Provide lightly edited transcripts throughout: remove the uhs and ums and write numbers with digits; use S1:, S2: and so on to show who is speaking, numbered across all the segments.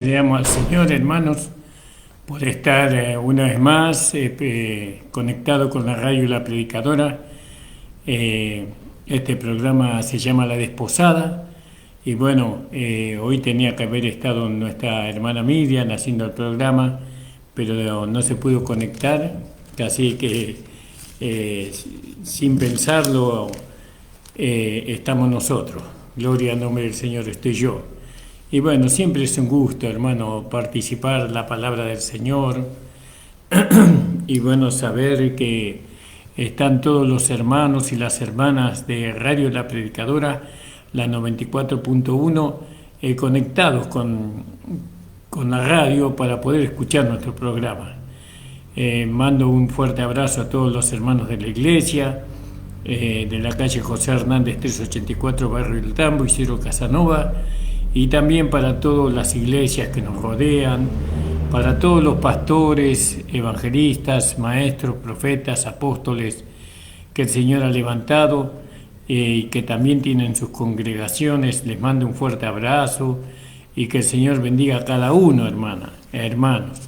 S1: Agradecemos al Señor, hermanos, por estar una vez más conectado con la radio y la predicadora. Este programa se llama La Desposada. Y bueno, hoy tenía que haber estado nuestra hermana Miriam haciendo el programa, pero no se pudo conectar, así que sin pensarlo estamos nosotros. Gloria al nombre del Señor, estoy yo. Y bueno, siempre es un gusto, hermano, participar en la palabra del Señor y bueno, saber que están todos los hermanos y las hermanas de Radio La Predicadora, la 94.1, conectados con la radio para poder escuchar nuestro programa. Mando un fuerte abrazo a todos los hermanos de la iglesia, de la calle José Hernández 384, Barrio El Tambo, Isidro Casanova, y también para todas las iglesias que nos rodean, para todos los pastores, evangelistas, maestros, profetas, apóstoles que el Señor ha levantado y que también tienen sus congregaciones. Les mando un fuerte abrazo y que el Señor bendiga a cada uno, hermanos.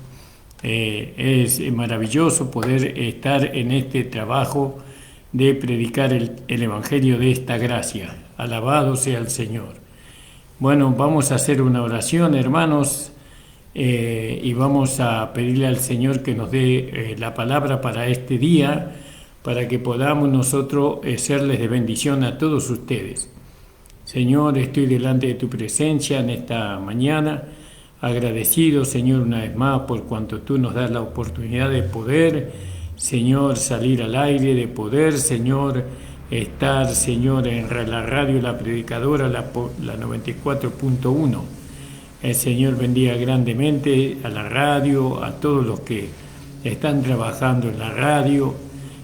S1: Es maravilloso poder estar en este trabajo de predicar el Evangelio de esta gracia. Alabado sea el Señor. Bueno, vamos a hacer una oración, hermanos, y vamos a pedirle al Señor que nos dé la palabra para este día, para que podamos nosotros serles de bendición a todos ustedes. Señor, estoy delante de tu presencia en esta mañana, agradecido, Señor, una vez más por cuanto tú nos das la oportunidad de poder, Señor, salir al aire, de poder, Señor, estar, Señor, en la radio La Predicadora, la 94.1. El Señor bendiga grandemente a la radio, a todos los que están trabajando en la radio,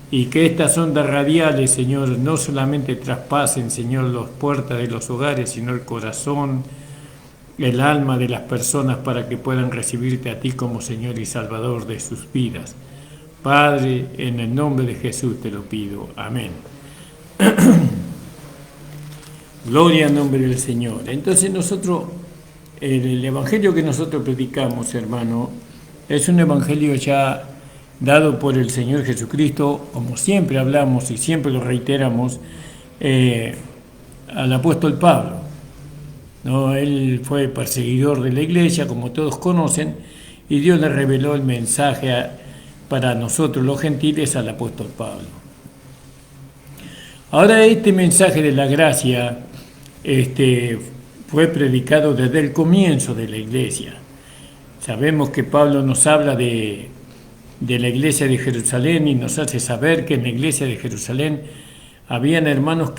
S1: y que estas ondas radiales, Señor, no solamente traspasen, Señor, las puertas de los hogares, sino el corazón, el alma de las personas, para que puedan recibirte a ti como Señor y Salvador de sus vidas. Padre, en el nombre de Jesús te lo pido. Amén. Gloria al nombre del Señor. Entonces nosotros, el evangelio que nosotros predicamos, hermano, es un evangelio ya dado por el Señor Jesucristo, como siempre hablamos y siempre lo reiteramos, al apóstol Pablo. ¿No? Él fue perseguidor de la iglesia, como todos conocen, y Dios le reveló el mensaje para nosotros los gentiles al apóstol Pablo. Ahora este mensaje de la gracia fue predicado desde el comienzo de la iglesia. Sabemos que Pablo nos habla de la iglesia de Jerusalén y nos hace saber que en la iglesia de Jerusalén habían hermanos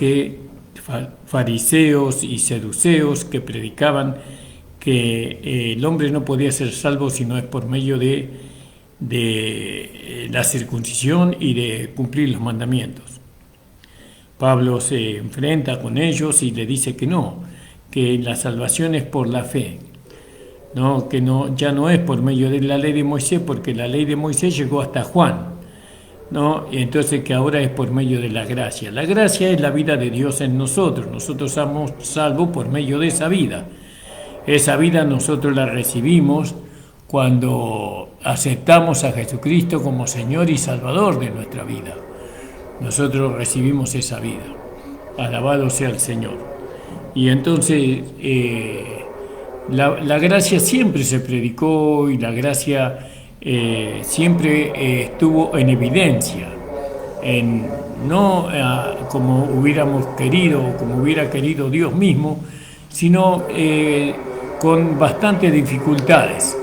S1: fariseos y seduceos que predicaban que el hombre no podía ser salvo si no es por medio de la circuncisión y de cumplir los mandamientos. Pablo se enfrenta con ellos y le dice que no, que la salvación es por la fe, ¿no? Que ya no es por medio de la ley de Moisés, porque la ley de Moisés llegó hasta Juan, ¿no? Y entonces que ahora es por medio de la gracia. La gracia es la vida de Dios en nosotros. Nosotros somos salvos por medio de esa vida. Esa vida nosotros la recibimos cuando aceptamos a Jesucristo como Señor y Salvador de nuestra vida. Nosotros recibimos esa vida. Alabado sea el Señor. Y entonces la gracia siempre se predicó y la gracia siempre estuvo en evidencia, no como hubiéramos querido o como hubiera querido Dios mismo, sino con bastantes dificultades.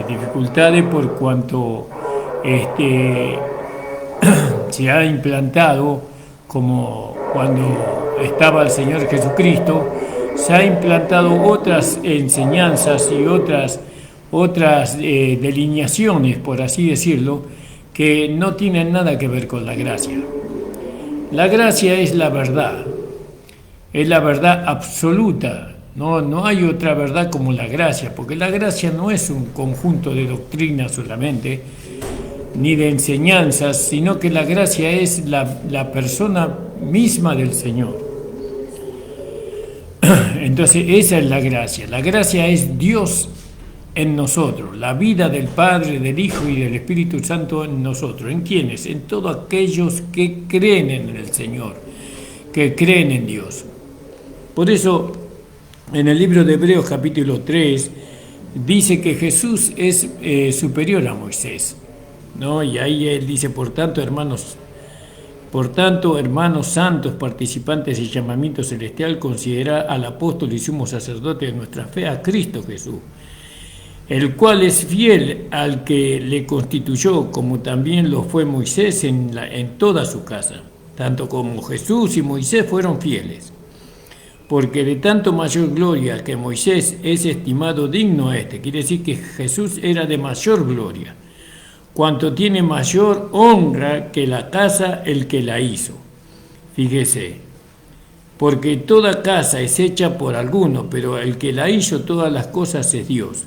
S1: Dificultades por cuanto se ha implantado, como cuando estaba el Señor Jesucristo, se ha implantado otras enseñanzas y otras delineaciones, por así decirlo, que no tienen nada que ver con la gracia. La gracia es la verdad absoluta. No hay otra verdad como la gracia, porque la gracia no es un conjunto de doctrinas solamente, ni de enseñanzas, sino que la gracia es la persona misma del Señor. Entonces esa es la gracia. La gracia es Dios en nosotros, la vida del Padre, del Hijo y del Espíritu Santo en nosotros. ¿En quiénes? En todos aquellos que creen en el Señor, que creen en Dios. Por eso, en el libro de Hebreos capítulo 3, dice que Jesús es superior a Moisés, ¿no? Y ahí él dice, por tanto, hermanos santos, participantes del llamamiento celestial, considera al apóstol y sumo sacerdote de nuestra fe, a Cristo Jesús, el cual es fiel al que le constituyó, como también lo fue Moisés en toda su casa. Tanto como Jesús y Moisés fueron fieles. Porque de tanto mayor gloria que Moisés es estimado digno a este. Quiere decir que Jesús era de mayor gloria, cuanto tiene mayor honra que la casa el que la hizo. Fíjese, porque toda casa es hecha por alguno, pero el que la hizo todas las cosas es Dios.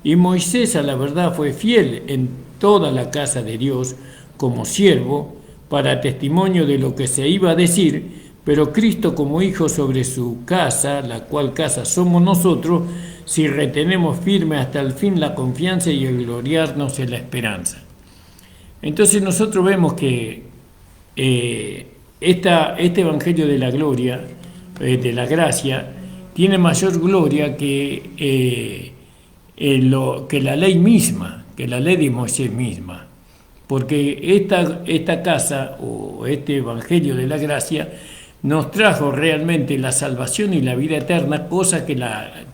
S1: Y Moisés a la verdad fue fiel en toda la casa de Dios como siervo, para testimonio de lo que se iba a decir, pero Cristo como hijo sobre su casa, la cual casa somos nosotros, si retenemos firme hasta el fin la confianza y el gloriarnos en la esperanza. Entonces nosotros vemos que este Evangelio de la gloria, de la gracia, tiene mayor gloria que la ley misma, que la ley de Moisés misma. Porque esta casa o este Evangelio de la gracia nos trajo realmente la salvación y la vida eterna, cosa que la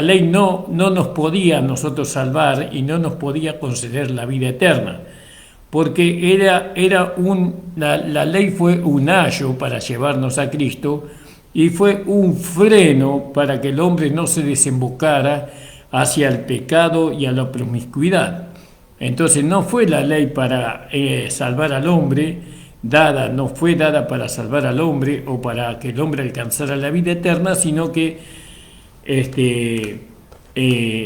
S1: ley no nos podía nosotros salvar y no nos podía conceder la vida eterna, porque la ley fue un ayo para llevarnos a Cristo y fue un freno para que el hombre no se desembocara hacia el pecado y a la promiscuidad. Entonces no fue la ley para salvar al hombre, no fue dada para salvar al hombre o para que el hombre alcanzara la vida eterna, sino que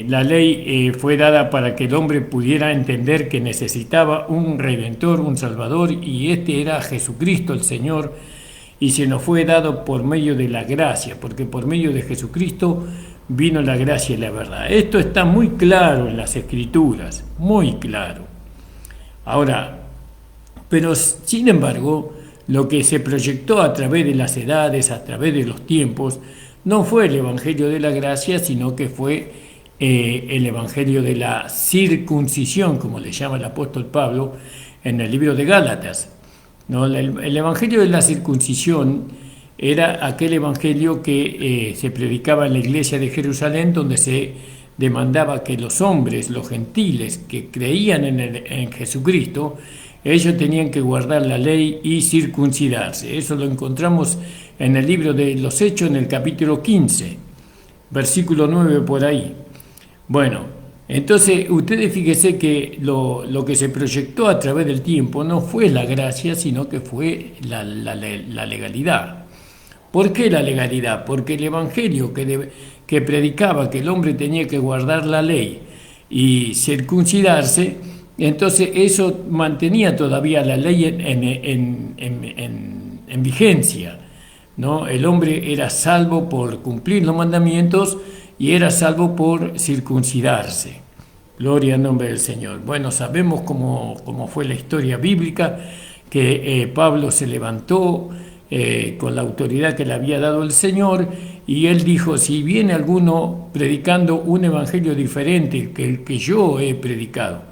S1: la ley fue dada para que el hombre pudiera entender que necesitaba un Redentor, un Salvador, y este era Jesucristo el Señor, y se nos fue dado por medio de la gracia, porque por medio de Jesucristo vino la gracia y la verdad. Esto está muy claro en las Escrituras, muy claro. Ahora, pero sin embargo, lo que se proyectó a través de las edades, a través de los tiempos, no fue el Evangelio de la gracia, sino que fue el Evangelio de la circuncisión, como le llama el apóstol Pablo en el libro de Gálatas. ¿No? El Evangelio de la circuncisión era aquel Evangelio que se predicaba en la iglesia de Jerusalén, donde se demandaba que los hombres, los gentiles que creían en Jesucristo, ellos tenían que guardar la ley y circuncidarse. Eso lo encontramos en el libro de los Hechos, en el capítulo 15, versículo 9 por ahí. Bueno, entonces ustedes fíjense que lo que se proyectó a través del tiempo no fue la gracia, sino que fue la legalidad. ¿Por qué la legalidad? Porque el Evangelio que predicaba que el hombre tenía que guardar la ley y circuncidarse, entonces eso mantenía todavía la ley en vigencia, ¿no? El hombre era salvo por cumplir los mandamientos y era salvo por circuncidarse. Gloria al nombre del Señor. Bueno, sabemos cómo fue la historia bíblica, que Pablo se levantó con la autoridad que le había dado el Señor, y él dijo: si viene alguno predicando un evangelio diferente que el que yo he predicado,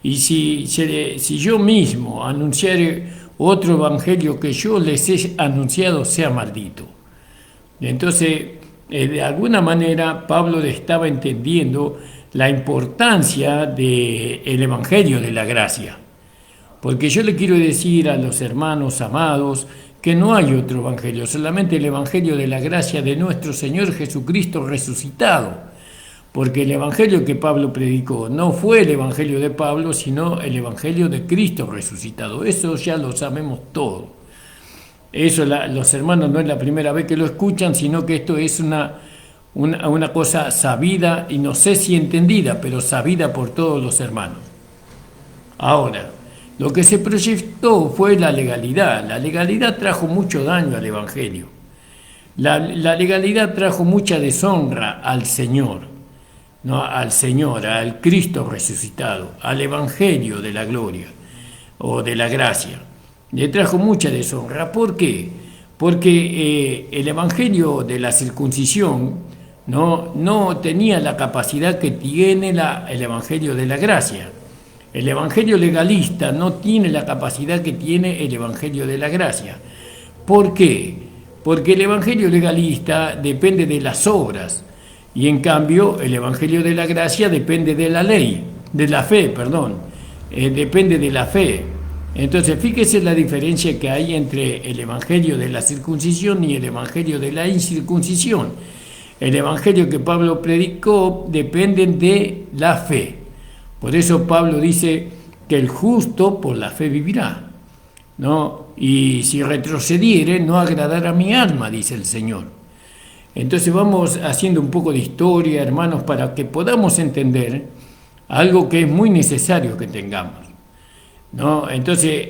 S1: y si yo mismo anunciare otro evangelio que yo les he anunciado, sea maldito. Entonces, de alguna manera, Pablo estaba entendiendo la importancia del evangelio de la gracia. Porque yo le quiero decir a los hermanos amados que no hay otro evangelio, solamente el evangelio de la gracia de nuestro Señor Jesucristo resucitado. Porque el evangelio que Pablo predicó no fue el evangelio de Pablo, sino el evangelio de Cristo resucitado. Eso ya lo sabemos todo. Eso los hermanos no es la primera vez que lo escuchan, sino que esto es una cosa sabida, y no sé si entendida, pero sabida por todos los hermanos. Ahora, lo que se proyectó fue la legalidad. La legalidad trajo mucho daño al evangelio. La legalidad trajo mucha deshonra al Señor. ¿no? Al Señor, al Cristo resucitado, al Evangelio de la gloria o de la gracia. Le trajo mucha deshonra. ¿Por qué? Porque el Evangelio de la circuncisión no tenía la capacidad que tiene el Evangelio de la gracia. El Evangelio legalista no tiene la capacidad que tiene el Evangelio de la gracia. ¿Por qué? Porque el Evangelio legalista depende de las obras y en cambio el Evangelio de la gracia depende de la ley, de la fe, perdón, depende de la fe. Entonces fíjese la diferencia que hay entre el Evangelio de la circuncisión y el Evangelio de la incircuncisión. El Evangelio que Pablo predicó depende de la fe. Por eso Pablo dice que el justo por la fe vivirá, ¿no? Y si retrocediere, no agradará a mi alma, dice el Señor. Entonces vamos haciendo un poco de historia, hermanos, para que podamos entender algo que es muy necesario que tengamos, ¿no? Entonces,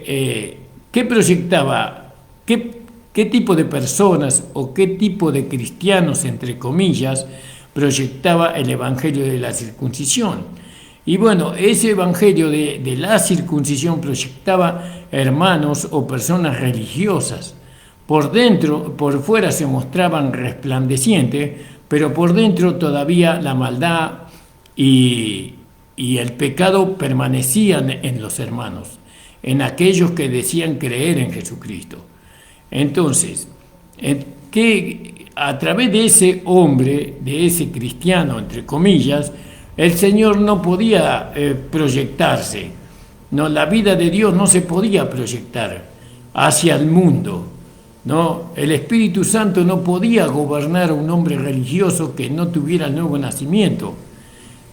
S1: ¿qué proyectaba? ¿Qué tipo de personas o qué tipo de cristianos, entre comillas, proyectaba el Evangelio de la circuncisión? Y bueno, ese evangelio de la circuncisión proyectaba hermanos o personas religiosas. Por dentro, por fuera se mostraban resplandecientes, pero por dentro todavía la maldad y el pecado permanecían en los hermanos, en aquellos que decían creer en Jesucristo. Entonces, que a través de ese hombre, de ese cristiano, entre comillas, el Señor no podía proyectarse, ¿no? La vida de Dios no se podía proyectar hacia el mundo, ¿no? El Espíritu Santo no podía gobernar a un hombre religioso que no tuviera el nuevo nacimiento,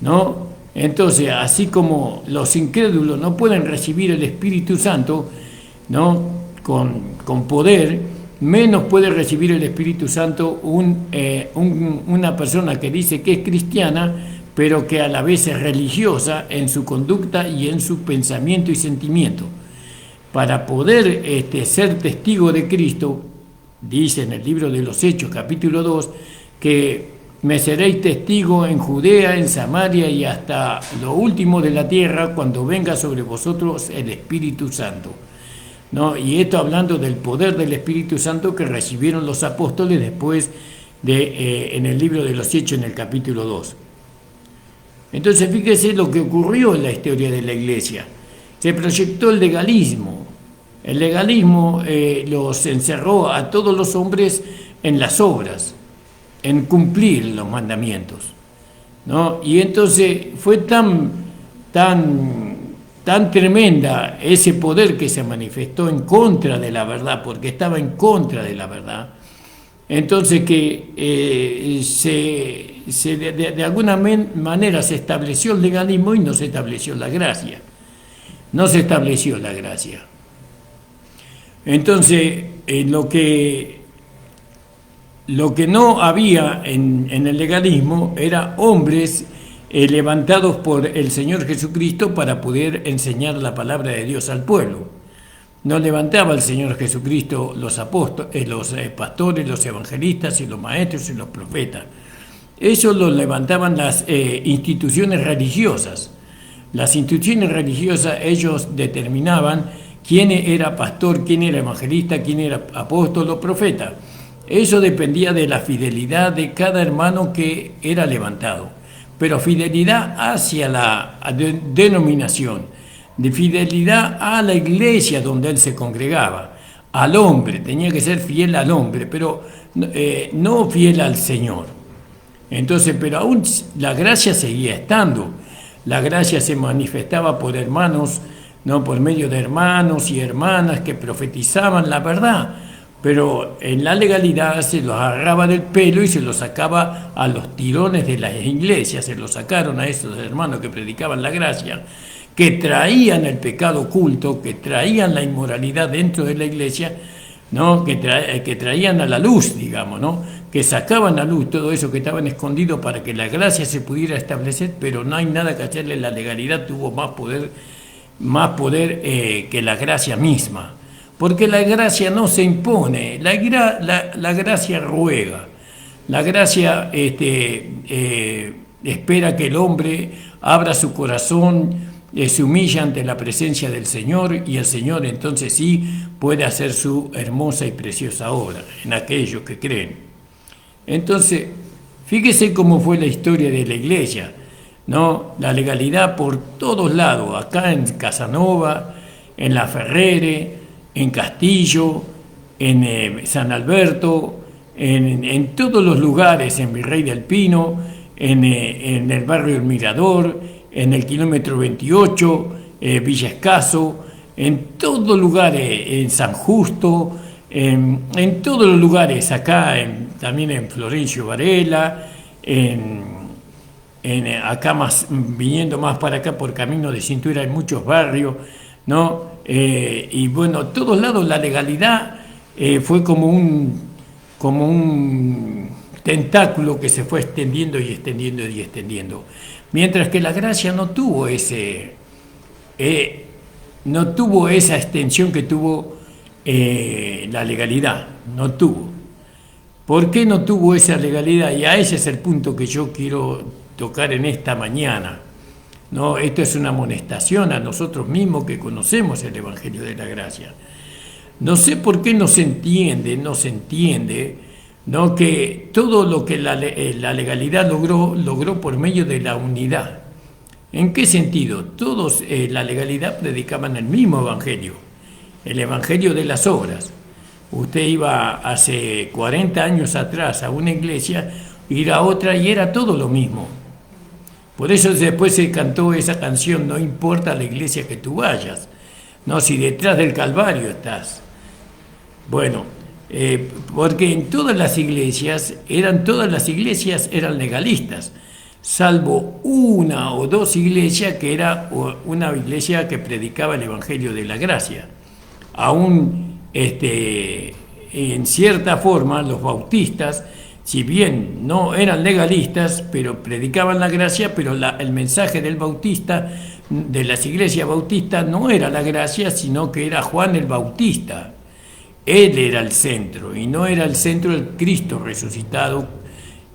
S1: ¿no? Entonces, así como los incrédulos no pueden recibir el Espíritu Santo, ¿no? con poder, menos puede recibir el Espíritu Santo una persona que dice que es cristiana, pero que a la vez es religiosa en su conducta y en su pensamiento y sentimiento. Para poder ser testigo de Cristo, dice en el libro de los Hechos, capítulo 2, que me seréis testigo en Judea, en Samaria y hasta lo último de la tierra, cuando venga sobre vosotros el Espíritu Santo, ¿no? Y esto hablando del poder del Espíritu Santo que recibieron los apóstoles después en el libro de los Hechos, en el capítulo 2. Entonces fíjese lo que ocurrió en la historia de la Iglesia. Se proyectó el legalismo. El legalismo los encerró a todos los hombres en las obras, en cumplir los mandamientos, ¿no? Y entonces fue tan tremenda ese poder que se manifestó en contra de la verdad, porque estaba en contra de la verdad. Entonces que de alguna manera se estableció el legalismo y no se estableció la gracia. No se estableció la gracia. Entonces, lo que no había en el legalismo era hombres levantados por el Señor Jesucristo para poder enseñar la palabra de Dios al pueblo. No levantaba el Señor Jesucristo los apóstoles, los pastores, los evangelistas y los maestros y los profetas. Eso lo levantaban las instituciones religiosas. Las instituciones religiosas, ellos determinaban quién era pastor, quién era evangelista, quién era apóstol o profeta. Eso dependía de la fidelidad de cada hermano que era levantado. Pero fidelidad hacia la denominación, de fidelidad a la iglesia donde él se congregaba, al hombre, tenía que ser fiel al hombre, pero no fiel al Señor. Entonces, pero aún la gracia seguía estando. La gracia se manifestaba por hermanos, no por medio de hermanos y hermanas que profetizaban la verdad, pero en la legalidad se los agarraba del pelo y se los sacaba a los tirones de las iglesias, se los sacaron a esos hermanos que predicaban la gracia, que traían el pecado oculto, que traían la inmoralidad dentro de la iglesia, ¿no? que traían a la luz, digamos, ¿no? Que sacaban a luz todo eso que estaban escondido para que la gracia se pudiera establecer, pero no hay nada que hacerle. La legalidad tuvo más poder que la gracia misma, porque la gracia no se impone, la gracia ruega, la gracia espera que el hombre abra su corazón, se humilla ante la presencia del Señor, y el Señor entonces sí puede hacer su hermosa y preciosa obra en aquellos que creen. Entonces, fíjese cómo fue la historia de la iglesia, ¿no? La legalidad por todos lados, acá en Casanova, en La Ferrere, en Castillo, en San Alberto, en todos los lugares, en Virrey del Pino, en el barrio El Mirador, en el kilómetro 28, Villa Escaso, en todos los lugares, en San Justo, en todos los lugares, acá también en Florencio Varela, acá más, viniendo más para acá por Camino de Cintura, hay muchos barrios, ¿no? Y bueno, todos lados la legalidad fue como un tentáculo que se fue extendiendo y extendiendo y extendiendo. Mientras que la gracia no tuvo esa extensión que tuvo la legalidad, no tuvo. ¿Por qué no tuvo esa legalidad? Y a ese es el punto que yo quiero tocar en esta mañana, ¿no? Esto es una amonestación a nosotros mismos que conocemos el Evangelio de la Gracia. No sé por qué no se entiende, ¿no? Que todo lo que la legalidad logró por medio de la unidad. ¿En qué sentido? Todos la legalidad predicaban el mismo Evangelio, el Evangelio de las obras. Usted iba hace 40 años atrás a una iglesia, ir a otra y era todo lo mismo. Por eso después se cantó esa canción, no importa la iglesia que tú vayas, no, si detrás del Calvario estás. Bueno, porque en todas las iglesias eran legalistas, salvo una o dos iglesias que era una iglesia que predicaba el Evangelio de la Gracia. Aún en cierta forma los bautistas, si bien no eran legalistas, pero predicaban la gracia, pero el mensaje del bautista, de las iglesias bautistas, no era la gracia, sino que era Juan el Bautista. Él era el centro, y no era el centro el Cristo resucitado,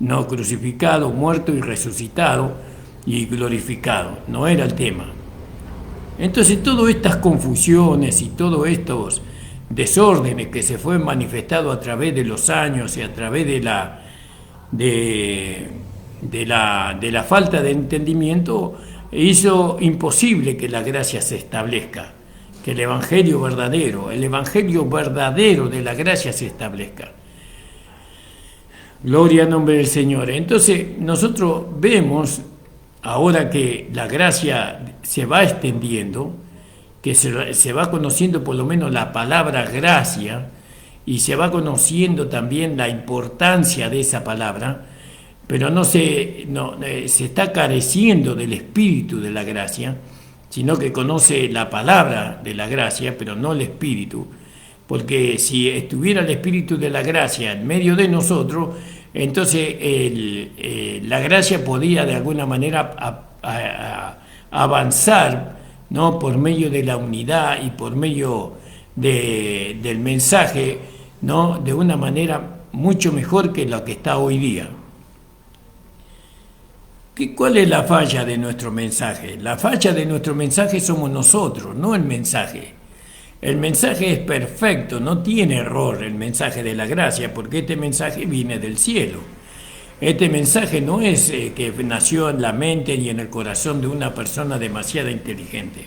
S1: no crucificado, muerto y resucitado y glorificado. No era el tema. Entonces, todas estas confusiones y todos estos desórdenes que se fue manifestado a través de los años y a través de la falta de entendimiento, hizo imposible que la gracia se establezca, que el evangelio verdadero de la gracia se establezca. Gloria al nombre del Señor. Entonces nosotros vemos, ahora que la gracia se va extendiendo, que se va conociendo por lo menos la palabra gracia, y se va conociendo también la importancia de esa palabra, pero se está careciendo del espíritu de la gracia, sino que conoce la palabra de la gracia, pero no el espíritu, porque si estuviera el espíritu de la gracia en medio de nosotros, entonces la gracia podía de alguna manera avanzar, ¿no? Por medio de la unidad y por medio del mensaje, ¿no? De una manera mucho mejor que la que está hoy día. ¿Cuál es la falla de nuestro mensaje? La falla de nuestro mensaje somos nosotros, no el mensaje. El mensaje es perfecto, no tiene error el mensaje de la gracia, porque este mensaje viene del cielo. Este mensaje no es que nació en la mente y en el corazón de una persona demasiado inteligente.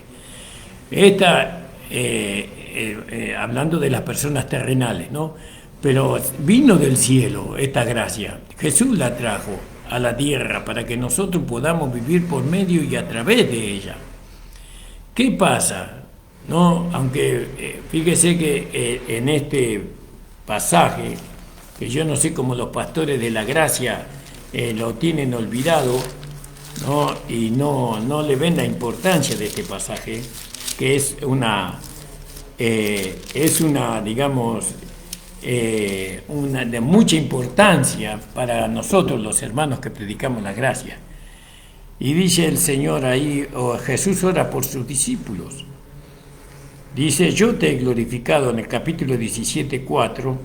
S1: Hablando de las personas terrenales, ¿no? Pero vino del cielo esta gracia. Jesús la trajo a la tierra para que nosotros podamos vivir por medio y a través de ella. ¿Qué pasa? ¿No? Aunque fíjese que en este pasaje, que yo no sé cómo los pastores de la gracia lo tienen olvidado, ¿no? Y no le ven la importancia de este pasaje, que es una digamos, una de mucha importancia para nosotros los hermanos que predicamos la gracia. Y dice el Señor ahí, Jesús ora por sus discípulos. Dice, yo te he glorificado en el capítulo 17:4,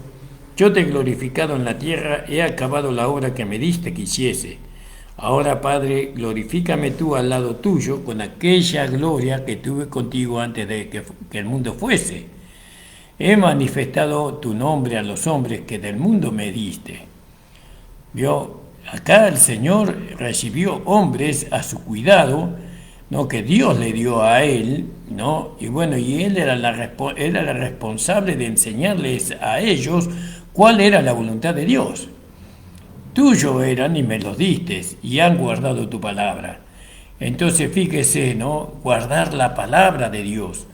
S1: yo te he glorificado en la tierra, he acabado la obra que me diste que hiciese. Ahora, Padre, glorifícame tú al lado tuyo con aquella gloria que tuve contigo antes de que el mundo fuese. He manifestado tu nombre a los hombres que del mundo me diste. ¿Vio? Acá el Señor recibió hombres a su cuidado, ¿no? Que Dios le dio a él, ¿no? Y bueno, y él era la responsable de enseñarles a ellos cuál era la voluntad de Dios. Tuyo eran y me los diste, y han guardado tu palabra. Entonces fíjese, ¿no? Guardar la palabra de Dios.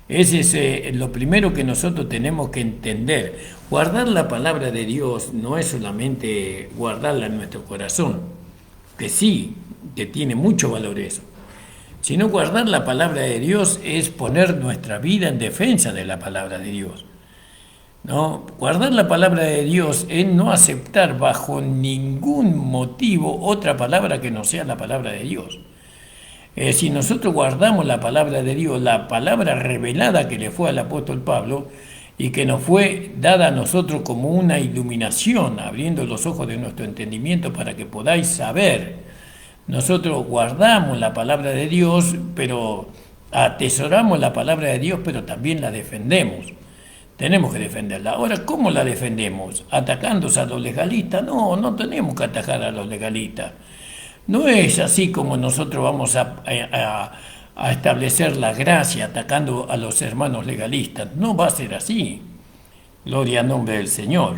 S1: Ese es lo primero que nosotros tenemos que entender. Guardar la palabra de Dios no es solamente guardarla en nuestro corazón, que sí, que tiene mucho valor eso, sino guardar la palabra de Dios es poner nuestra vida en defensa de la palabra de Dios. ¿No? Guardar la palabra de Dios es no aceptar bajo ningún motivo otra palabra que no sea la palabra de Dios. Si nosotros guardamos la palabra de Dios, la palabra revelada que le fue al apóstol Pablo y que nos fue dada a nosotros como una iluminación, abriendo los ojos de nuestro entendimiento para que podáis saber, nosotros guardamos la palabra de Dios, pero atesoramos la palabra de Dios, pero también la defendemos. Tenemos que defenderla. Ahora, ¿cómo la defendemos? ¿Atacándose a los legalistas? No, no tenemos que atacar a los legalistas. No es así como nosotros vamos a establecer la gracia atacando a los hermanos legalistas. No va a ser así. Gloria al nombre del Señor.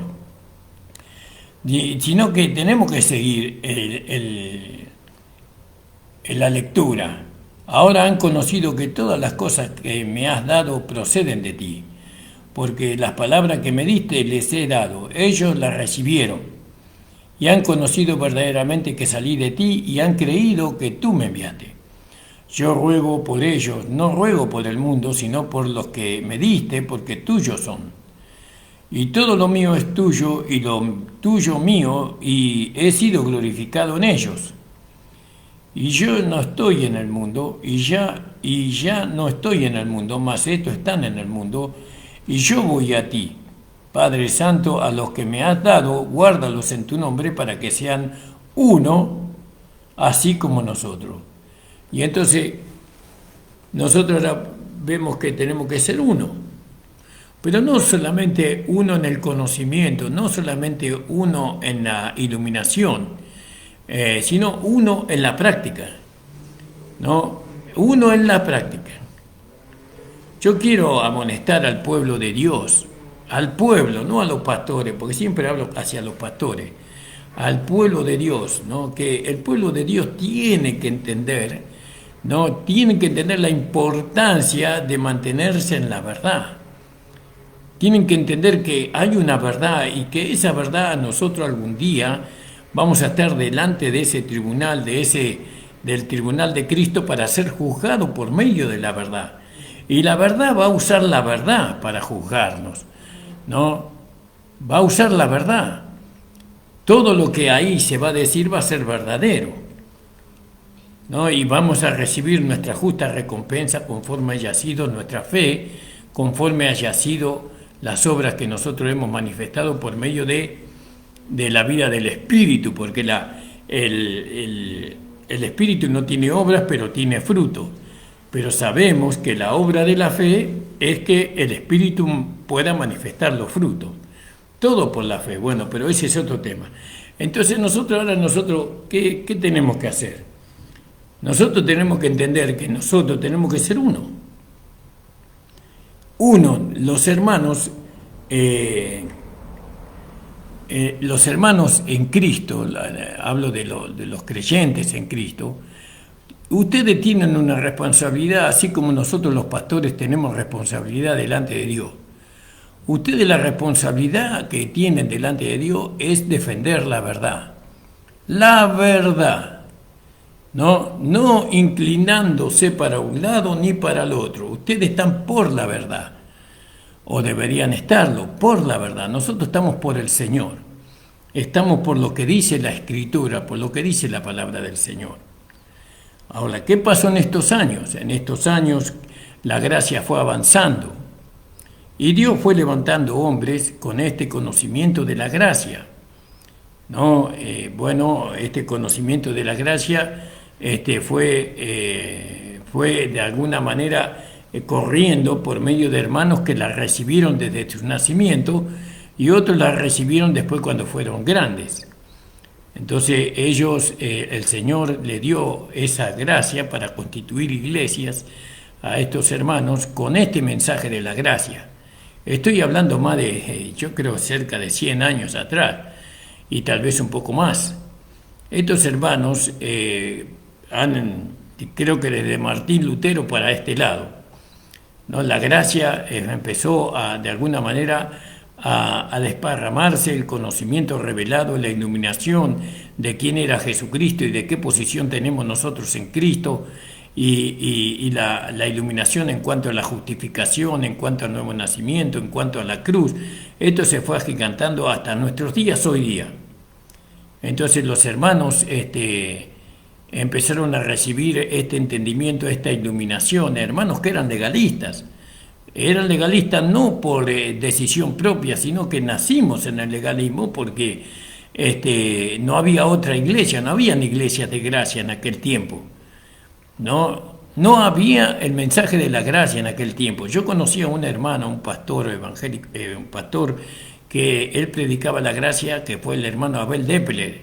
S1: Sino que tenemos que seguir la lectura. Ahora han conocido que todas las cosas que me has dado proceden de ti, porque las palabras que me diste les he dado, ellos las recibieron, y han conocido verdaderamente que salí de ti, y han creído que tú me enviaste. Yo ruego por ellos, no ruego por el mundo, sino por los que me diste, porque tuyos son. Y todo lo mío es tuyo, y lo tuyo mío, y he sido glorificado en ellos. Y yo no estoy en el mundo, y ya no estoy en el mundo, mas estos están en el mundo, y yo voy a ti. Padre Santo, a los que me has dado, guárdalos en tu nombre para que sean uno, así como nosotros. Y entonces, nosotros ahora vemos que tenemos que ser uno. Pero no solamente uno en el conocimiento, no solamente uno en la iluminación, sino uno en la práctica. ¿No? Uno en la práctica. Yo quiero amonestar al pueblo de Dios, al pueblo, no a los pastores, porque siempre hablo hacia los pastores, al pueblo de Dios, ¿no? Que el pueblo de Dios tiene que entender, ¿no? Tiene que entender la importancia de mantenerse en la verdad. Tienen que entender que hay una verdad y que esa verdad nosotros algún día vamos a estar delante de ese tribunal, del tribunal de Cristo para ser juzgado por medio de la verdad. Y la verdad va a usar la verdad para juzgarnos, ¿no? Va a usar la verdad. Todo lo que ahí se va a decir va a ser verdadero, ¿no? Y vamos a recibir nuestra justa recompensa conforme haya sido nuestra fe, conforme haya sido las obras que nosotros hemos manifestado por medio de la vida del Espíritu, porque el Espíritu no tiene obras, pero tiene fruto. Pero sabemos que la obra de la fe es que el Espíritu pueda manifestar los frutos. Todo por la fe. Bueno, pero ese es otro tema. Entonces nosotros, ¿qué tenemos que hacer? Nosotros tenemos que entender que nosotros tenemos que ser uno. Uno, los hermanos en Cristo, hablo de los creyentes en Cristo. Ustedes tienen una responsabilidad, así como nosotros los pastores tenemos responsabilidad delante de Dios. Ustedes la responsabilidad que tienen delante de Dios es defender la verdad. La verdad. No inclinándose para un lado ni para el otro. Ustedes están por la verdad. O deberían estarlo, por la verdad. Nosotros estamos por el Señor. Estamos por lo que dice la Escritura, por lo que dice la palabra del Señor. Ahora, ¿qué pasó en estos años? En estos años la gracia fue avanzando y Dios fue levantando hombres con este conocimiento de la gracia. ¿no? Bueno, este conocimiento de la gracia fue de alguna manera corriendo por medio de hermanos que la recibieron desde su nacimiento y otros la recibieron después cuando fueron grandes. Entonces ellos, el Señor le dio esa gracia para constituir iglesias a estos hermanos con este mensaje de la gracia. Estoy hablando más de, yo creo, cerca de 100 años atrás y tal vez un poco más. Estos hermanos creo que desde Martín Lutero para este lado, ¿no? La gracia empezó de alguna manera a desparramarse, el conocimiento revelado, la iluminación de quién era Jesucristo y de qué posición tenemos nosotros en Cristo, y la iluminación en cuanto a la justificación, en cuanto al nuevo nacimiento, en cuanto a la cruz. Esto se fue agigantando hasta nuestros días hoy día. Entonces los hermanos empezaron a recibir este entendimiento, esta iluminación, hermanos que eran legalistas. Eran legalistas no por decisión propia, sino que nacimos en el legalismo porque no había otra iglesia, no habían iglesias de gracia en aquel tiempo. No había el mensaje de la gracia en aquel tiempo. Yo conocí a un hermano, un pastor evangélico, un pastor que él predicaba la gracia, que fue el hermano Abel Deppeler,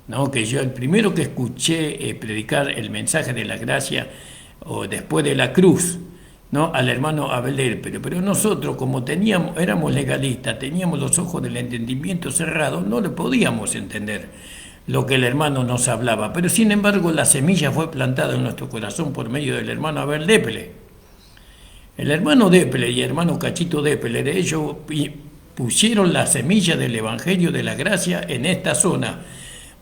S1: ¿no? Que yo el primero que escuché predicar el mensaje de la gracia o después de la cruz, ¿no? Al hermano Abel Deppeler. Pero nosotros, como éramos legalistas, teníamos los ojos del entendimiento cerrados, no le podíamos entender lo que el hermano nos hablaba. Pero sin embargo la semilla fue plantada en nuestro corazón por medio del hermano Abel Deppeler. El hermano Deppeler y el hermano Cachito Deppeler, ellos pusieron la semilla del Evangelio de la Gracia en esta zona,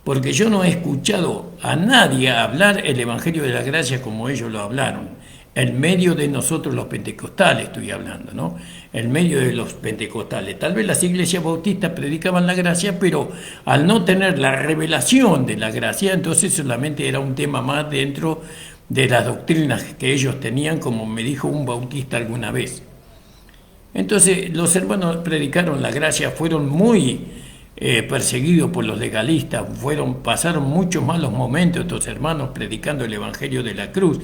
S1: porque yo no he escuchado a nadie hablar el Evangelio de la Gracia como ellos lo hablaron, en medio de nosotros los pentecostales estoy hablando, ¿no? En medio de los pentecostales. Tal vez las iglesias bautistas predicaban la gracia, pero al no tener la revelación de la gracia, entonces solamente era un tema más dentro de las doctrinas que ellos tenían, como me dijo un bautista alguna vez. Entonces los hermanos predicaron la gracia, fueron muy perseguidos por los legalistas, pasaron muchos malos momentos estos hermanos predicando el Evangelio de la cruz,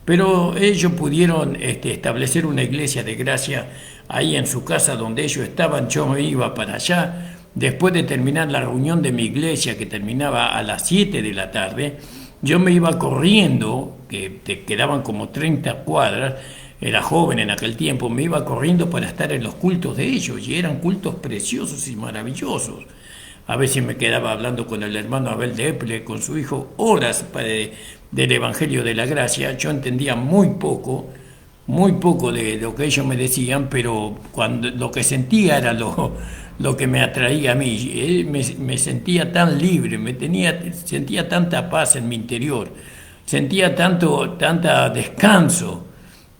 S1: pero ellos pudieron establecer una iglesia de gracia ahí en su casa donde ellos estaban. Yo me iba para allá, después de terminar la reunión de mi iglesia, que terminaba a las 7 de la tarde, yo me iba corriendo, que te quedaban como 30 cuadras, era joven en aquel tiempo, me iba corriendo para estar en los cultos de ellos, y eran cultos preciosos y maravillosos. A veces me quedaba hablando con el hermano Abel Deppeler, con su hijo, horas del Evangelio de la Gracia. Yo entendía muy poco de lo que ellos me decían, pero lo que sentía era lo que me atraía a mí. Me sentía tan libre, sentía tanta paz en mi interior, sentía tanta descanso,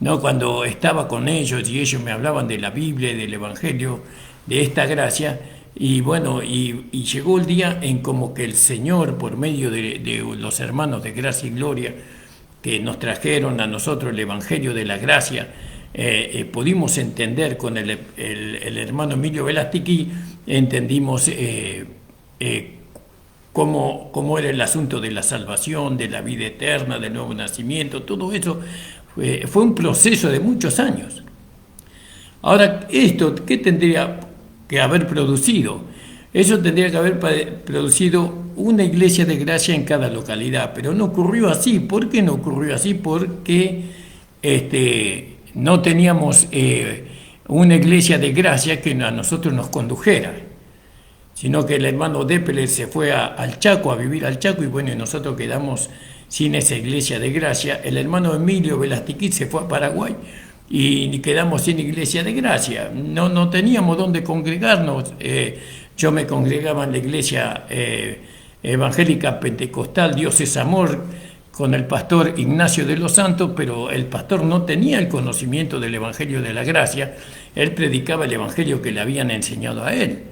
S1: ¿no? Cuando estaba con ellos y ellos me hablaban de la Biblia y del Evangelio, de esta gracia. Y bueno, y llegó el día en como que el Señor, por medio de los hermanos de Gracia y Gloria, que nos trajeron a nosotros el Evangelio de la Gracia, pudimos entender con el hermano Emilio Velastiqui, entendimos cómo era el asunto de la salvación, de la vida eterna, del nuevo nacimiento. Todo eso fue un proceso de muchos años. Ahora, esto, ¿qué tendría que haber producido? Eso tendría que haber producido una iglesia de gracia en cada localidad, pero no ocurrió así. ¿Por qué no ocurrió así? Porque no teníamos una iglesia de gracia que a nosotros nos condujera, sino que el hermano Deppeler se fue al Chaco, a vivir al Chaco, y bueno, y nosotros quedamos sin esa iglesia de gracia. El hermano Emilio Velastiqui se fue a Paraguay y quedamos sin iglesia de gracia. No teníamos dónde congregarnos. Yo me congregaba en la iglesia evangélica pentecostal Dios es Amor con el pastor Ignacio de los Santos, pero el pastor no tenía el conocimiento del Evangelio de la Gracia. Él predicaba el Evangelio que le habían enseñado a él.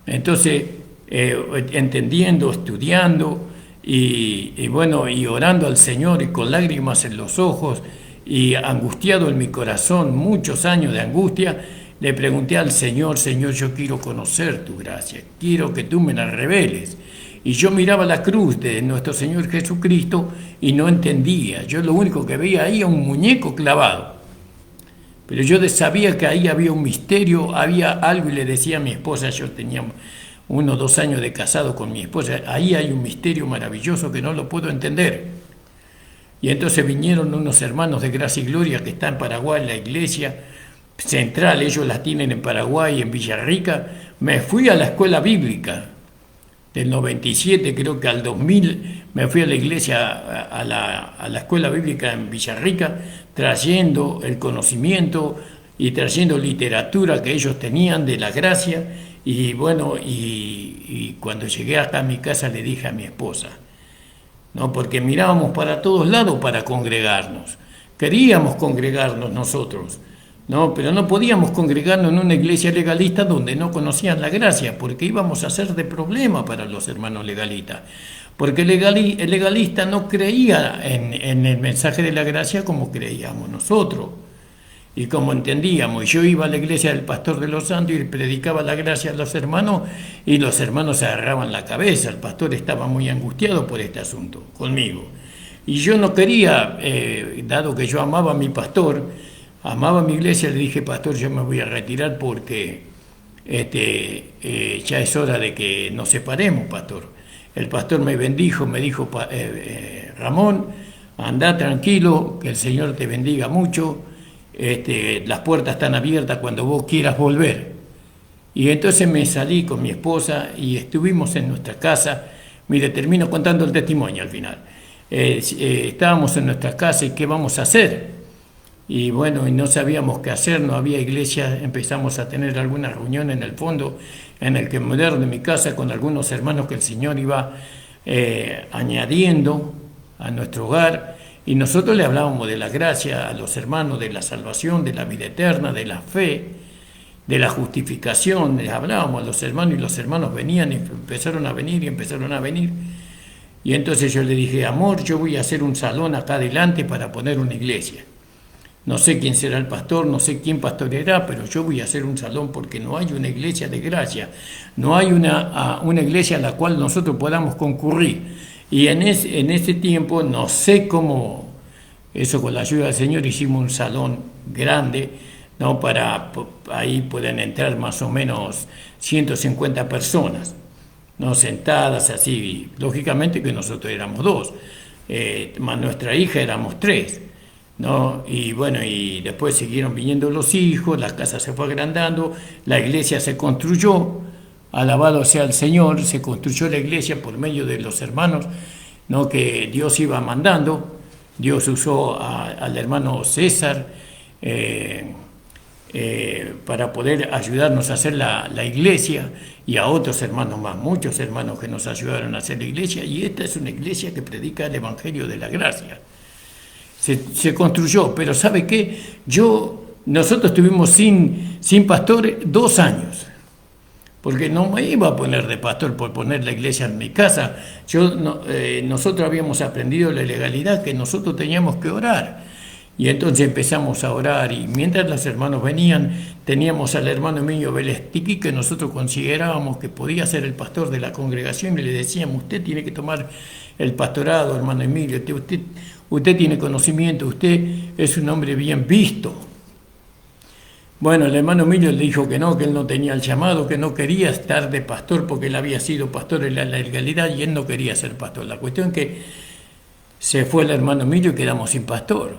S1: Entonces, entendiendo, estudiando y bueno, y orando al Señor y con lágrimas en los ojos y angustiado en mi corazón, muchos años de angustia, le pregunté al Señor, Señor, yo quiero conocer tu gracia, quiero que tú me la reveles. Y yo miraba la cruz de nuestro Señor Jesucristo y no entendía. Yo lo único que veía ahí era un muñeco clavado. Pero yo sabía que ahí había un misterio, había algo, y le decía a mi esposa, yo tenía 1 o 2 años de casado con mi esposa, ahí hay un misterio maravilloso que no lo puedo entender. Y entonces vinieron unos hermanos de Gracia y Gloria que están en Paraguay, en la iglesia central, ellos la tienen en Paraguay, en Villarrica. Me fui a la escuela bíblica, del 97 creo que al 2000, me fui a la iglesia, a la escuela bíblica en Villarrica, trayendo el conocimiento y trayendo literatura que ellos tenían de la gracia. Y bueno, y cuando llegué acá a mi casa le dije a mi esposa, ¿no? Porque mirábamos para todos lados para congregarnos, queríamos congregarnos nosotros, ¿no? Pero no podíamos congregarnos en una iglesia legalista donde no conocían la gracia, porque íbamos a ser de problema para los hermanos legalistas, porque el legalista no creía en el mensaje de la gracia como creíamos nosotros y como entendíamos. Y yo iba a la iglesia del Pastor de los Santos y predicaba la gracia a los hermanos, y los hermanos se agarraban la cabeza. El pastor estaba muy angustiado por este asunto conmigo, y yo no quería, dado que yo amaba a mi pastor, amaba a mi iglesia, le dije, pastor, yo me voy a retirar porque ya es hora de que nos separemos, pastor. El pastor me bendijo, me dijo, Ramón, anda tranquilo, que el Señor te bendiga mucho, las puertas están abiertas cuando vos quieras volver. Y entonces me salí con mi esposa y estuvimos en nuestra casa. Mire, termino contando el testimonio al final. Estábamos en nuestra casa y ¿qué vamos a hacer? Y bueno, y no sabíamos qué hacer, no había iglesia, empezamos a tener alguna reunión en el fondo, en el comedor de mi casa, con algunos hermanos que el Señor iba añadiendo a nuestro hogar, y nosotros le hablábamos de la gracia a los hermanos, de la salvación, de la vida eterna, de la fe, de la justificación. Les hablábamos a los hermanos, y los hermanos venían y empezaron a venir y empezaron a venir. Y entonces yo le dije, amor, yo voy a hacer un salón acá adelante para poner una iglesia. No sé quién será el pastor, no sé quién pastoreará, pero yo voy a hacer un salón porque no hay una iglesia de gracia, no hay una iglesia a la cual nosotros podamos concurrir. Y en ese tiempo, no sé cómo, eso con la ayuda del Señor, hicimos un salón grande, ¿no? Ahí pueden entrar más o menos 150 personas, ¿no? Sentadas así, lógicamente que nosotros éramos 2, más nuestra hija éramos 3. ¿No? Y bueno, y después siguieron viniendo los hijos, la casa se fue agrandando, la iglesia se construyó, alabado sea el Señor, se construyó la iglesia por medio de los hermanos, ¿no? Que Dios iba mandando. Dios usó al hermano César para poder ayudarnos a hacer la iglesia, y a otros hermanos más, muchos hermanos que nos ayudaron a hacer la iglesia, y esta es una iglesia que predica el Evangelio de la gracia. Se construyó, pero ¿sabe qué? Nosotros estuvimos sin pastor 2 años, porque no me iba a poner de pastor por poner la iglesia en mi casa. Nosotros habíamos aprendido la legalidad, que nosotros teníamos que orar, y entonces empezamos a orar, y mientras los hermanos venían, teníamos al hermano Emilio Belestiqui, que nosotros considerábamos que podía ser el pastor de la congregación, y le decíamos, usted tiene que tomar el pastorado, hermano Emilio, usted tiene conocimiento, usted es un hombre bien visto. Bueno, el hermano Emilio le dijo que él no tenía el llamado, que no quería estar de pastor porque él había sido pastor en la legalidad y él no quería ser pastor. La cuestión es que se fue el hermano Emilio y quedamos sin pastor.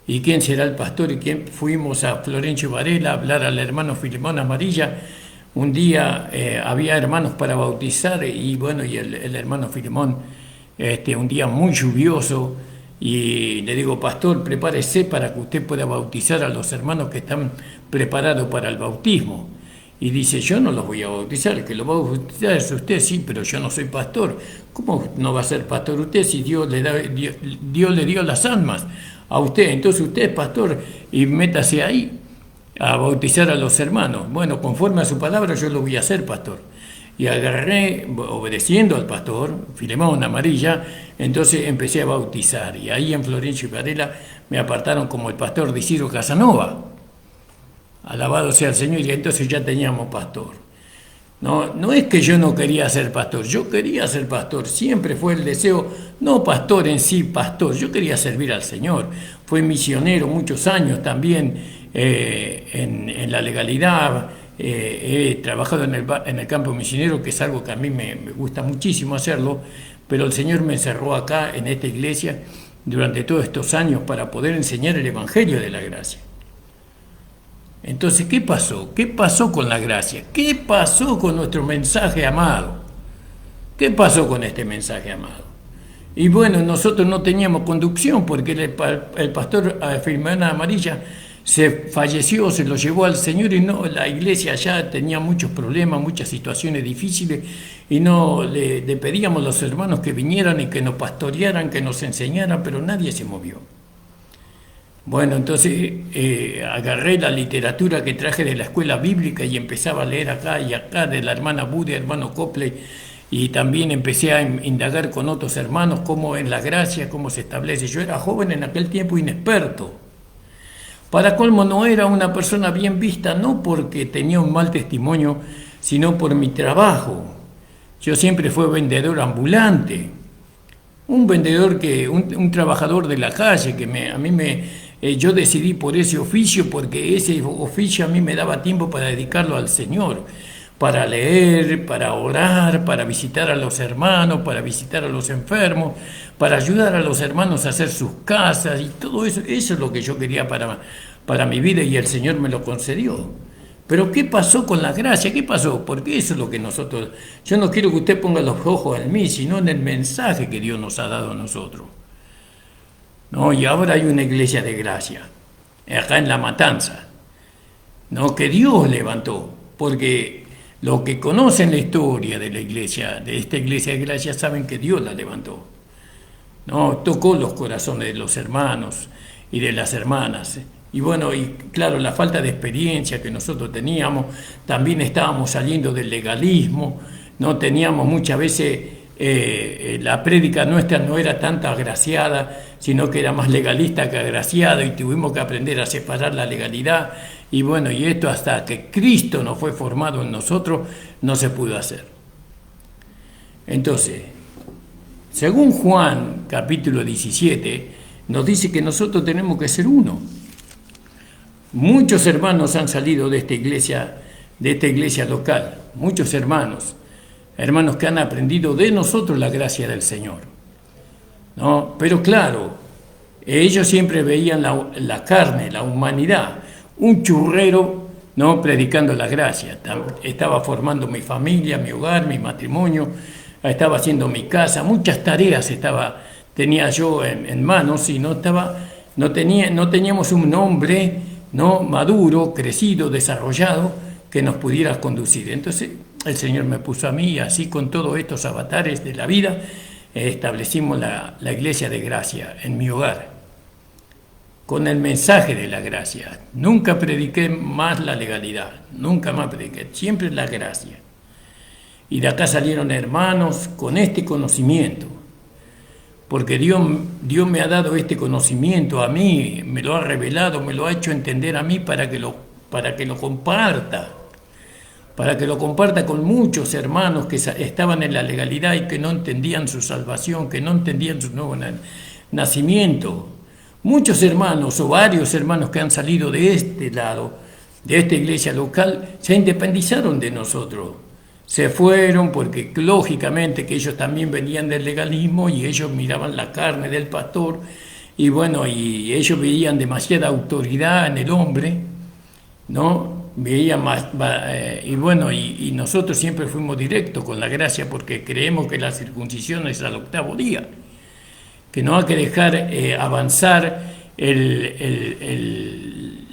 S1: ¿Y quién será el pastor? ¿Y quién? Fuimos a Florencio Varela a hablar al hermano Filemón Amarilla. Un día había hermanos para bautizar, y bueno, y el hermano Filemón, un día muy lluvioso, y le digo, pastor, prepárese para que usted pueda bautizar a los hermanos que están preparados para el bautismo. Y dice, yo no los voy a bautizar, el que lo va a bautizar es usted. Sí, pero yo no soy pastor. ¿Cómo no va a ser pastor usted si Dios le dio las almas a usted? Entonces usted es pastor y métase ahí a bautizar a los hermanos. Bueno, conforme a su palabra yo lo voy a hacer, pastor. Y agarré, obedeciendo al pastor, Filemón Amarilla, entonces empecé a bautizar. Y ahí en Florencio y Varela me apartaron como el pastor de Isidro Casanova. Alabado sea el Señor, y entonces ya teníamos pastor. No, no es que yo no quería ser pastor, yo quería ser pastor, siempre fue el deseo, no pastor en sí, pastor, yo quería servir al Señor. Fui misionero muchos años también en la legalidad, he trabajado en el campo misionero, que es algo que a mí me gusta muchísimo hacerlo, pero el Señor me encerró acá en esta iglesia durante todos estos años para poder enseñar el Evangelio de la gracia. Entonces, ¿qué pasó? ¿Qué pasó con la gracia? ¿Qué pasó con nuestro mensaje amado? ¿Qué pasó con este mensaje amado? Y bueno, nosotros no teníamos conducción porque el pastor Firmana Amarilla se falleció, se lo llevó al Señor y no, la iglesia ya tenía muchos problemas, muchas situaciones difíciles y no le pedíamos a los hermanos que vinieran y que nos pastorearan, que nos enseñaran, pero nadie se movió. Bueno, entonces agarré la literatura que traje de la escuela bíblica y empezaba a leer acá y acá de la hermana Budia, hermano Copley, y también empecé a indagar con otros hermanos cómo es la gracia, cómo se establece. Yo era joven en aquel tiempo, inexperto. Para colmo, no era una persona bien vista, no porque tenía un mal testimonio, sino por mi trabajo. Yo siempre fui vendedor ambulante, un vendedor un trabajador de la calle yo decidí por ese oficio porque ese oficio a mí me daba tiempo para dedicarlo al Señor, para leer, para orar, para visitar a los hermanos, para visitar a los enfermos, para ayudar a los hermanos a hacer sus casas y todo eso. Eso es lo que yo quería para mi vida y el Señor me lo concedió. Pero ¿qué pasó con la gracia? ¿Qué pasó? Porque eso es lo que nosotros... Yo no quiero que usted ponga los ojos en mí, sino en el mensaje que Dios nos ha dado a nosotros. ¿No? Y ahora hay una iglesia de gracia, acá en La Matanza, ¿no? Que Dios levantó, porque los que conocen la historia de la iglesia, de esta iglesia de gracia, saben que Dios la levantó, ¿no? Tocó los corazones de los hermanos y de las hermanas. Y bueno, y claro, la falta de experiencia que nosotros teníamos, también estábamos saliendo del legalismo, no teníamos muchas veces, la prédica nuestra no era tanto agraciada, sino que era más legalista que agraciada y tuvimos que aprender a separar la legalidad. Y bueno, y esto hasta que Cristo no fue formado en nosotros, no se pudo hacer. Entonces, según Juan capítulo 17, nos dice que nosotros tenemos que ser uno. Muchos hermanos han salido de esta iglesia local, muchos hermanos que han aprendido de nosotros la gracia del Señor, ¿no? Pero claro, ellos siempre veían la carne, la humanidad, un churrero, ¿no? Predicando la gracia. Estaba formando mi familia, mi hogar, mi matrimonio, estaba haciendo mi casa, muchas tareas tenía yo en manos y no teníamos un hombre, ¿no? Maduro, crecido, desarrollado, que nos pudiera conducir. Entonces el Señor me puso a mí y así con todos estos avatares de la vida establecimos la iglesia de gracia en mi hogar, con el mensaje de la gracia. Nunca prediqué más la legalidad, nunca más prediqué, siempre la gracia. Y de acá salieron hermanos con este conocimiento, porque Dios me ha dado este conocimiento a mí, me lo ha revelado, me lo ha hecho entender a mí para que lo comparta. Para que lo comparta con muchos hermanos que estaban en la legalidad y que no entendían su salvación, que no entendían su nuevo nacimiento. Muchos hermanos o varios hermanos que han salido de este lado, de esta iglesia local, se independizaron de nosotros. Se fueron porque lógicamente que ellos también venían del legalismo y ellos miraban la carne del pastor y bueno, y ellos veían demasiada autoridad en el hombre, ¿no? Veían más, y bueno, y nosotros siempre fuimos directos con la gracia porque creemos que la circuncisión es al 8º día, que no hay que dejar avanzar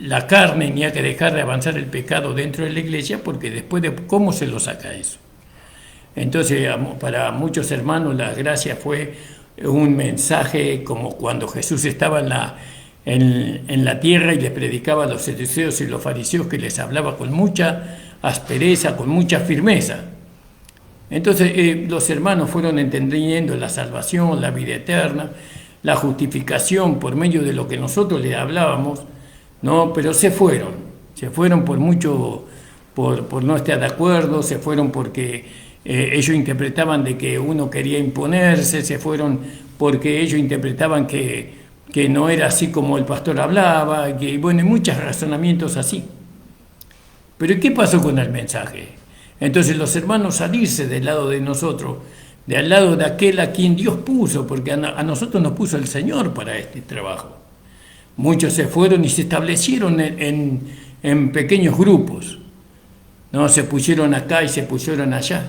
S1: la carne, ni hay que dejar de avanzar el pecado dentro de la iglesia, porque después de cómo se lo saca eso. Entonces, para muchos hermanos la gracia fue un mensaje como cuando Jesús estaba en la tierra y les predicaba a los saduceos y los fariseos, que les hablaba con mucha aspereza, con mucha firmeza. Entonces los hermanos fueron entendiendo la salvación, la vida eterna, la justificación por medio de lo que nosotros les hablábamos, ¿no? Pero se fueron. Se fueron por mucho, por no estar de acuerdo, se fueron porque ellos interpretaban de que uno quería imponerse, se fueron porque ellos interpretaban que no era así como el pastor hablaba, que bueno, muchos razonamientos así. Pero ¿qué pasó con el mensaje? Entonces los hermanos salirse del lado de nosotros, del lado de aquel a quien Dios puso, porque a nosotros nos puso el Señor para este trabajo. Muchos se fueron y se establecieron en pequeños grupos, ¿no? Se pusieron acá y se pusieron allá.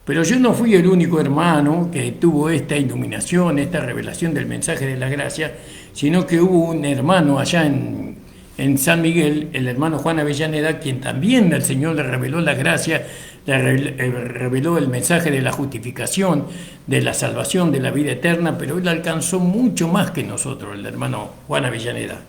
S1: Pero yo no fui el único hermano que tuvo esta iluminación, esta revelación del mensaje de la gracia, sino que hubo un hermano allá en San Miguel, el hermano Juan Avellaneda, quien también el Señor le reveló la gracia, le reveló el mensaje de la justificación, de la salvación, de la vida eterna, pero él alcanzó mucho más que nosotros, el hermano Juan Avellaneda.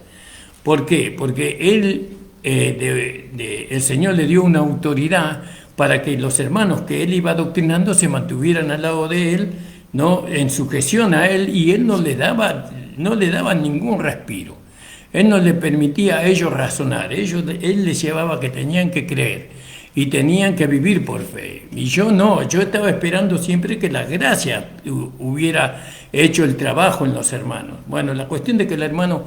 S1: ¿Por qué? Porque él, el Señor le dio una autoridad para que los hermanos que él iba adoctrinando se mantuvieran al lado de él, ¿no? En sujeción a él, y él no le daba ningún respiro. Él no le permitía a ellos razonar, él les llevaba que tenían que creer y tenían que vivir por fe. Y yo no, yo estaba esperando siempre que la gracia hubiera hecho el trabajo en los hermanos. Bueno, la cuestión de que el hermano,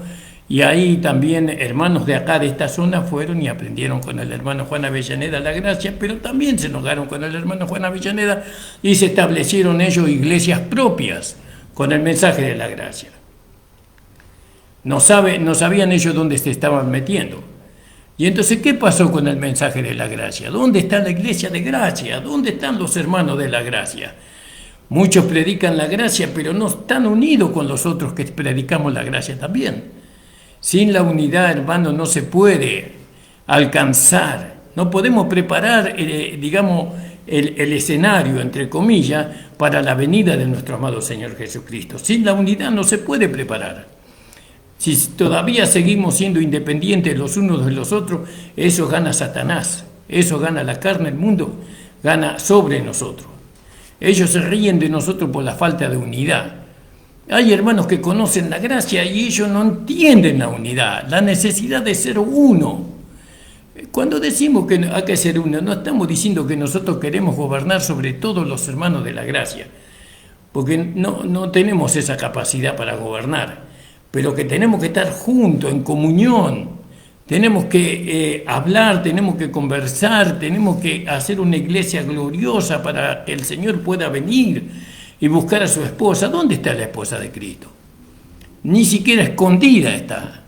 S1: y ahí también hermanos de acá, de esta zona, fueron y aprendieron con el hermano Juan Avellaneda la gracia, pero también se enojaron con el hermano Juan Avellaneda y se establecieron ellos iglesias propias con el mensaje de la gracia. No sabían ellos dónde se estaban metiendo. Y entonces, ¿qué pasó con el mensaje de la gracia? ¿Dónde está la iglesia de gracia? ¿Dónde están los hermanos de la gracia? Muchos predican la gracia, pero no están unidos con los otros que predicamos la gracia también. Sin la unidad, hermano, no se puede alcanzar. No podemos preparar, digamos, el escenario, entre comillas, para la venida de nuestro amado Señor Jesucristo. Sin la unidad no se puede preparar. Si todavía seguimos siendo independientes los unos de los otros, eso gana Satanás, eso gana la carne, el mundo gana sobre nosotros. Ellos se ríen de nosotros por la falta de unidad. Hay hermanos que conocen la gracia y ellos no entienden la unidad, la necesidad de ser uno. Cuando decimos que hay que ser uno, no estamos diciendo que nosotros queremos gobernar sobre todos los hermanos de la gracia, porque no tenemos esa capacidad para gobernar. Pero que tenemos que estar juntos, en comunión, tenemos que hablar, tenemos que conversar, tenemos que hacer una iglesia gloriosa para que el Señor pueda venir y buscar a su esposa. ¿Dónde está la esposa de Cristo? Ni siquiera escondida está.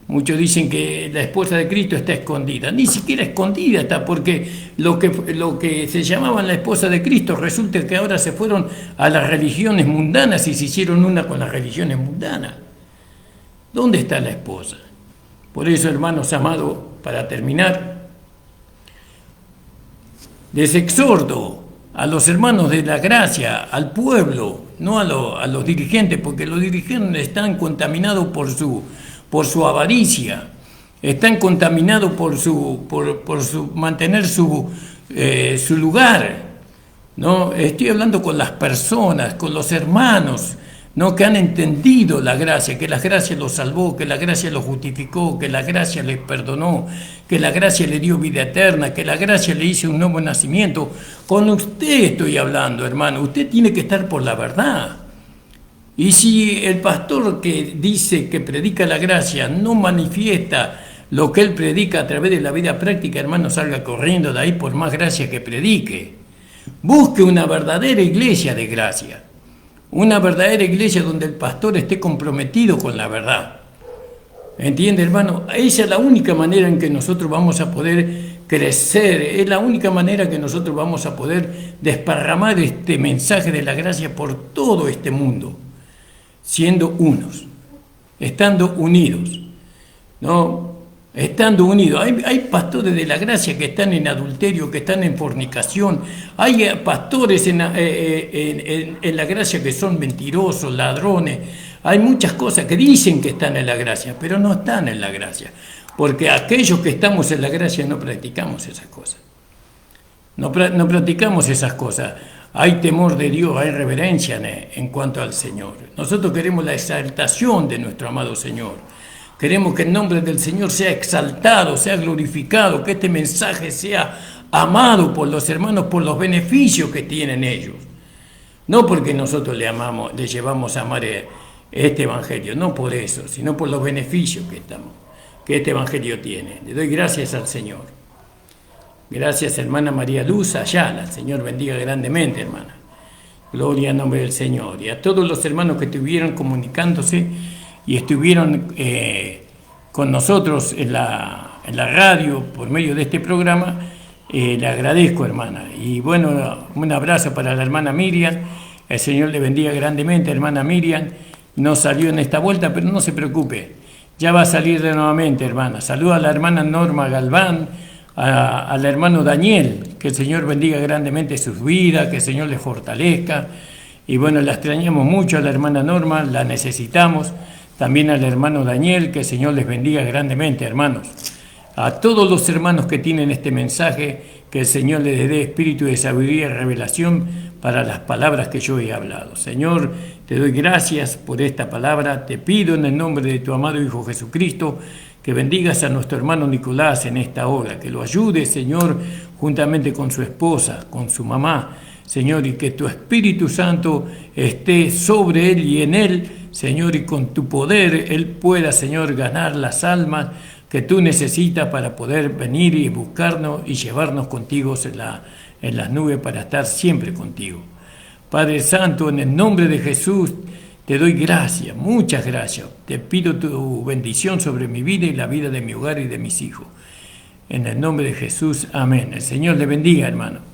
S1: Muchos dicen que la esposa de Cristo está escondida. Ni siquiera escondida está, porque lo que se llamaban la esposa de Cristo resulta que ahora se fueron a las religiones mundanas y se hicieron una con las religiones mundanas. ¿Dónde está la esposa? Por eso, hermanos amados, para terminar, les exhorto a los hermanos de la gracia, al pueblo, no a los dirigentes, porque los dirigentes están contaminados por su avaricia, están contaminados por mantener su lugar. ¿No? Estoy hablando con las personas, con los hermanos, ¿no? Que han entendido la gracia, que la gracia los salvó, que la gracia los justificó, que la gracia les perdonó, que la gracia le dio vida eterna, que la gracia le hizo un nuevo nacimiento. Con usted estoy hablando, hermano. Usted tiene que estar por la verdad. Y si el pastor que dice que predica la gracia no manifiesta lo que él predica a través de la vida práctica, hermano, salga corriendo de ahí por más gracia que predique. Busque una verdadera iglesia de gracia. Una verdadera iglesia donde el pastor esté comprometido con la verdad. ¿Entiende, hermano? Esa es la única manera en que nosotros vamos a poder crecer. Es la única manera que nosotros vamos a poder desparramar este mensaje de la gracia por todo este mundo. Siendo unos, estando unidos, ¿no? Estando unidos. Hay pastores de la gracia que están en adulterio, que están en fornicación. Hay pastores en la gracia que son mentirosos, ladrones. Hay muchas cosas que dicen que están en la gracia, pero no están en la gracia. Porque aquellos que estamos en la gracia no practicamos esas cosas. No practicamos esas cosas. Hay temor de Dios, hay reverencia en cuanto al Señor. Nosotros queremos la exaltación de nuestro amado Señor. Queremos que el nombre del Señor sea exaltado, sea glorificado, que este mensaje sea amado por los hermanos por los beneficios que tienen ellos. No porque nosotros le llevamos a amar este evangelio, no por eso, sino por los beneficios que este evangelio tiene. Le doy gracias al Señor. Gracias, hermana María Luz Ayala. El Señor bendiga grandemente, hermana. Gloria al nombre del Señor. Y a todos los hermanos que estuvieron comunicándose y estuvieron con nosotros en la radio por medio de este programa, le agradezco, hermana. Y bueno, un abrazo para la hermana Miriam. El Señor le bendiga grandemente, hermana Miriam. No salió en esta vuelta, pero no se preocupe. Ya va a salir de nuevamente, hermana. Saluda a la hermana Norma Galván, al hermano Daniel. Que el Señor bendiga grandemente sus vidas, que el Señor les fortalezca. Y bueno, la extrañamos mucho a la hermana Norma, la necesitamos. También al hermano Daniel, que el Señor les bendiga grandemente, hermanos. A todos los hermanos que tienen este mensaje, que el Señor les dé espíritu de sabiduría y revelación para las palabras que yo he hablado. Señor, te doy gracias por esta palabra. Te pido en el nombre de tu amado Hijo Jesucristo que bendigas a nuestro hermano Nicolás en esta hora, que lo ayude, Señor, juntamente con su esposa, con su mamá, Señor, y que tu Espíritu Santo esté sobre él y en él, Señor, y con tu poder él pueda, Señor, ganar las almas que tú necesitas para poder venir y buscarnos y llevarnos contigo en las nubes para estar siempre contigo. Padre Santo, en el nombre de Jesús, te doy gracias, muchas gracias. Te pido tu bendición sobre mi vida y la vida de mi hogar y de mis hijos. En el nombre de Jesús, amén. El Señor le bendiga, hermano.